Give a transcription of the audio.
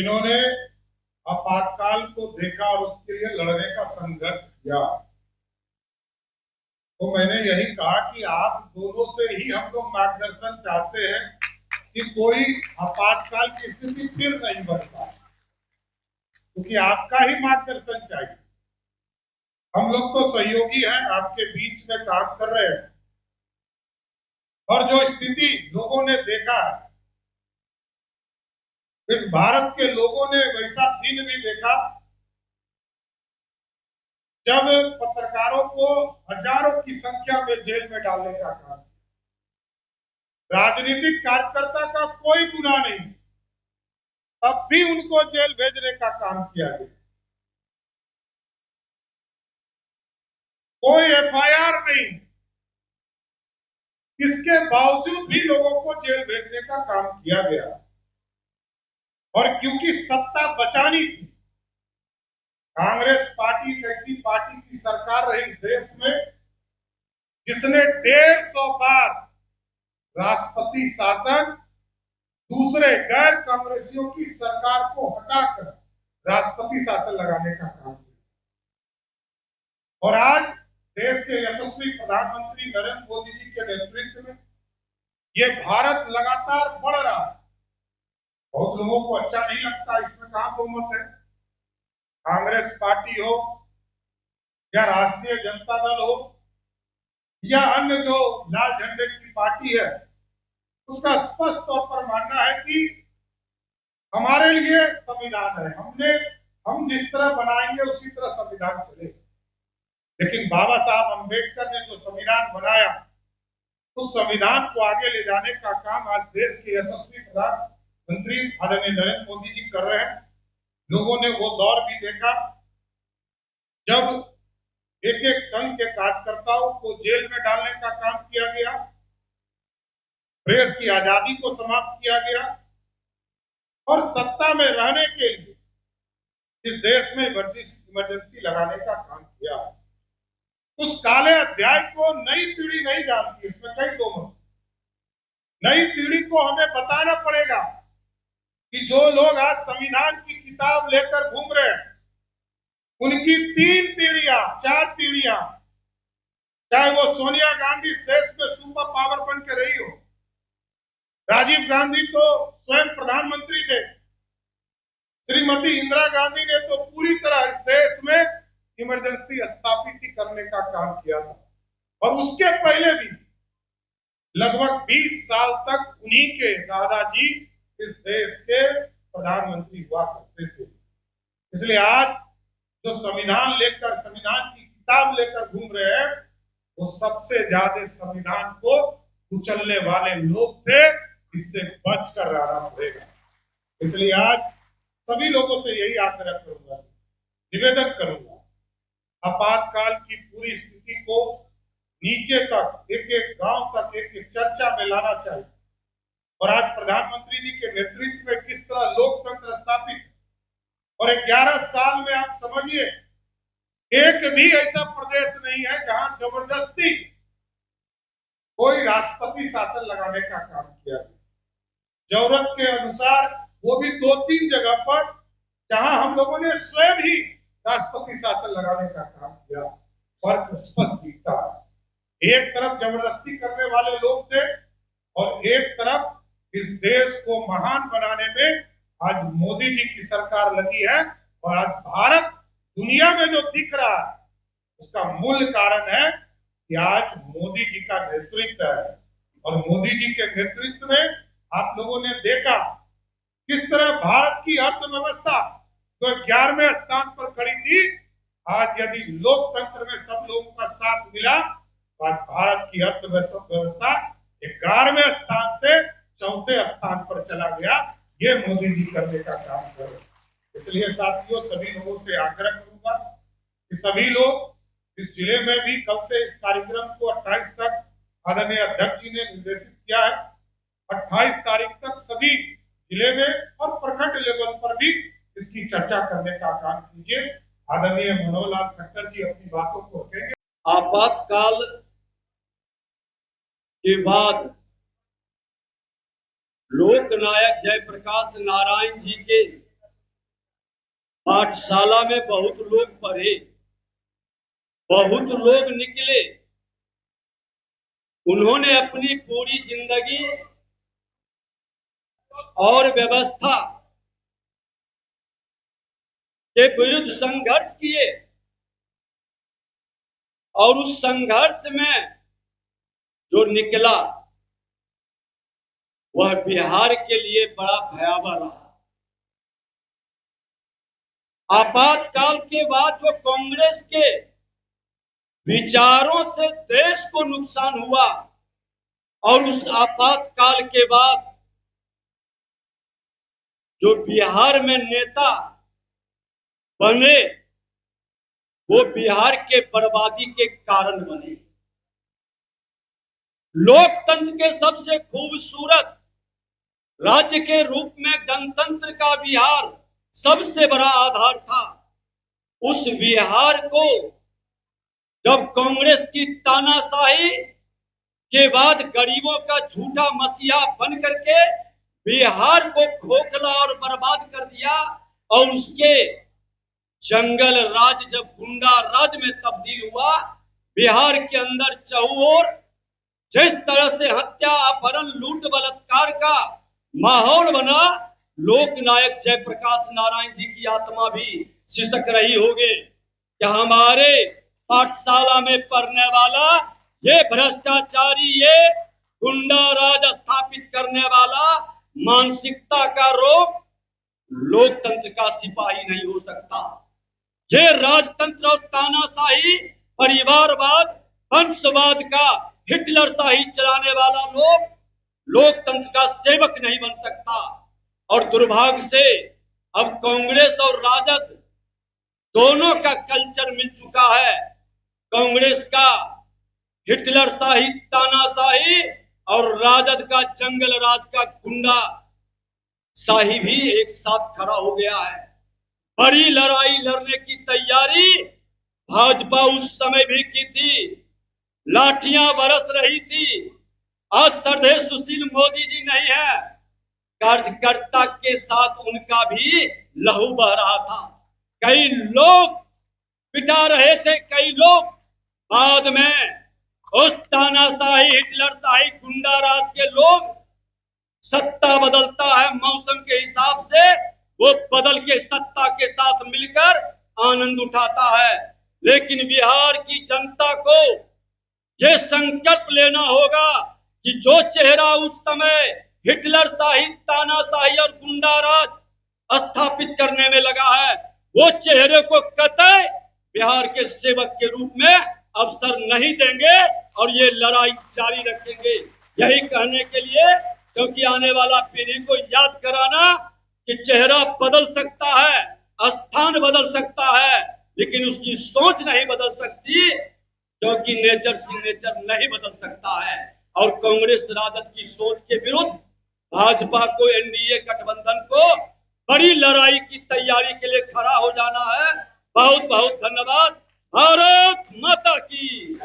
जिन्होंने आपातकाल को देखा और उसके लिए लड़ने का संघर्ष किया, तो मैंने यही कहा कि आप दोनों से ही हम लोग मार्गदर्शन चाहते हैं कि कोई आपातकाल की स्थिति फिर नहीं बन पाए, क्योंकि आपका ही मार्गदर्शन चाहिए। हम लोग तो सहयोगी हैं, आपके बीच में काम कर रहे हैं, और जो स्थिति लोगों ने देखा, इस भारत के लोगों ने वैसा दिन भी देखा जब पत्रकारों को हजारों की संख्या में जेल में डालने का काम। राजनीतिक कार्यकर्ता का कोई गुनाह नहीं, तब भी उनको जेल भेजने का काम किया गया। कोई एफआईआर नहीं, इसके बावजूद भी लोगों को जेल भेजने का काम किया गया। और क्योंकि सत्ता बचानी थी, कांग्रेस पार्टी एक ऐसी पार्टी की सरकार रही इस देश में जिसने 150 बार राष्ट्रपति शासन दूसरे गैर कांग्रेसियों की सरकार को हटाकर राष्ट्रपति शासन लगाने का काम किया। और आज देश के यशस्वी प्रधानमंत्री नरेंद्र मोदी जी के नेतृत्व में ये भारत लगातार बढ़ रहा है। बहुत लोगों को अच्छा नहीं लगता, इसमें कहां बहुमत है। कांग्रेस पार्टी हो या राष्ट्रीय जनता दल हो या अन्य जो लाल झंडे की पार्टी है, उसका स्पष्ट तौर पर मानना है कि हमारे लिए संविधान है, हम जिस तरह बनाएंगे उसी तरह संविधान चलेगा। लेकिन बाबा साहब अंबेडकर ने जो संविधान बनाया, उस संविधान को आगे ले जाने का काम आज देश के यशस्वी प्रधानमंत्री आदरणीय नरेंद्र मोदी जी कर रहे हैं। लोगों ने वो दौर भी देखा जब एक एक संघ के कार्यकर्ताओं को जेल में डालने का काम किया गया, प्रेस की आजादी को समाप्त किया गया, और सत्ता में रहने के लिए इस देश में इमरजेंसी लगाने का काम किया। उस काले अध्याय को नई पीढ़ी नहीं जानती, इसमें कई दो मत। नई पीढ़ी को हमें बताना पड़ेगा कि जो लोग आज संविधान की किताब लेकर घूम रहे हैं, उनकी 3 पीढ़ियां 4 पीढ़ियां, चाहे वो सोनिया गांधी देश में सुपर पावर बन के रही हो, राजीव गांधी तो स्वयं प्रधानमंत्री थे, श्रीमती इंदिरा गांधी ने तो पूरी तरह इस देश में इमरजेंसी स्थापित करने का काम किया था, और उसके पहले भी लगभग 20 साल तक उन्हीं के दादाजी इस देश के प्रधानमंत्री हुआ करते थे। इसलिए आज जो संविधान की किताब लेकर घूम रहे हैं, वो सबसे ज्यादा संविधान को कुचलने वाले लोग थे। इससे बचकर रहना पड़ेगा। इसलिए आज सभी लोगों से यही आग्रह करूंगा, निवेदन करूंगा, आपातकाल की पूरी स्थिति को नीचे तक, एक एक गांव तक, एक एक चर्चा में लाना चाहिए। और आज प्रधानमंत्री जी के नेतृत्व में किस तरह लोकतंत्र स्थापित, और 11 साल में आप समझिए एक भी ऐसा प्रदेश नहीं है जहां जबरदस्ती कोई राष्ट्रपति शासन लगाने का काम किया गया। जरूरत के अनुसार वो भी 2-3 जगह पर जहां हम लोगों ने स्वयं ही राष्ट्रपति शासन लगाने का काम किया। फर्क स्पष्ट दिखता है। एक तरफ जबरदस्ती करने वाले लोग थे, और एक तरफ इस देश को महान बनाने में आज मोदी जी की सरकार लगी है। और आज भारत दुनिया में जो दिख रहा है, उसका मूल कारण है कि आज मोदी जी का नेतृत्व है। और मोदी जी के नेतृत्व में आप लोगों ने देखा किस तरह भारत की अर्थव्यवस्था जो 11वें स्थान पर खड़ी थी, आज यदि लोकतंत्र में सब लोगों का साथ मिला तो आज भारत की अर्थव्यवस्था 11वें स्थान से 4थे स्थान पर चला गया। ये मोदी जी करने का काम करो। इसलिए साथियों, सभी लोगों से आग्रह करूंगा कि सभी लोग इस जिले में भी कल से इस कार्यक्रम को 28 तक आदरणीय अध्यक्ष जी ने निर्देशित किया है। 28 तारीख तक सभी जिले में और प्रखंड लेवल पर भी इसकी चर्चा करने का काम कीजिए। आदरणीय मनोहर लाल खट्टर जी अपनी बातों को रखेंगे। आपातकाल के बाद लोकनायक जयप्रकाश नारायण जी के पाठशाला में बहुत लोग पढ़े, बहुत लोग निकले, उन्होंने अपनी पूरी जिंदगी और व्यवस्था के विरुद्ध संघर्ष किए और उस संघर्ष में जो निकला वह बिहार के लिए बड़ा भयावह रहा। आपातकाल के बाद जो कांग्रेस के विचारों से देश को नुकसान हुआ और उस आपातकाल के बाद जो बिहार में नेता बने वो बिहार के बर्बादी के कारण बने। लोकतंत्र के सबसे खूबसूरत राज्य के रूप में गणतंत्र का बिहार सबसे बड़ा आधार था। उस बिहार को जब कांग्रेस की तानाशाही के बाद गरीबों का झूठा मसीहा बन करके बिहार को खोखला और बर्बाद कर दिया और उसके जंगल राज जब गुंडा राज में तब्दील हुआ, बिहार के अंदर चहुओर जिस तरह से हत्या, अपहरण, लूट, बलात्कार का माहौल बना, लोकनायक जयप्रकाश नारायण जी की आत्मा भी सिसक रही होगी कि हमारे पाठशाला में पढ़ने वाला ये भ्रष्टाचारी, ये गुंडा राज स्थापित करने वाला मानसिकता का रोग लोकतंत्र का सिपाही नहीं हो सकता। ये राजतंत्र और तानाशाही, परिवारवाद, वंशवाद का हिटलर शाही चलाने वाला लोग लोकतंत्र का सेवक नहीं बन सकता। और दुर्भाग्य से अब कांग्रेस और राजद दोनों का कल्चर मिल चुका है। कांग्रेस का हिटलर शाही, तानाशाही और राजद का जंगल राज का गुंडा शाही भी एक साथ खड़ा हो गया है। बड़ी लड़ाई लड़ने की तैयारी भाजपा उस समय भी की थी, लाठियां बरस रही थी। आज श्रद्धेय सुशील मोदी जी नहीं है, कार्यकर्ता के साथ उनका भी लहू बह रहा था। कई लोग पिटा रहे थे, कई लोग बाद में उस तानाशाही, हिटलर शाही, गुंडा राज के लोग, सत्ता बदलता है मौसम के हिसाब से, वो बदल के सत्ता के साथ मिलकर आनंद उठाता है। लेकिन बिहार की जनता को ये संकल्प लेना होगा कि जो चेहरा उस समय हिटलर शाही, तानाशाही और गुंडा राज स्थापित करने में लगा है, वो चेहरे को कतई बिहार के सेवक के रूप में अवसर नहीं देंगे और ये लड़ाई जारी रखेंगे। यही कहने के लिए, क्योंकि आने वाला पीढ़ी को याद कराना कि चेहरा बदल सकता है, स्थान बदल सकता है, लेकिन उसकी सोच नहीं बदल सकती, क्योंकि नेचर सिग्नेचर नहीं बदल सकता है। और कांग्रेस राजद की सोच के विरुद्ध भाजपा को, एनडीए गठबंधन को बड़ी लड़ाई की तैयारी के लिए खड़ा हो जाना है। बहुत बहुत धन्यवाद। भारत माता की।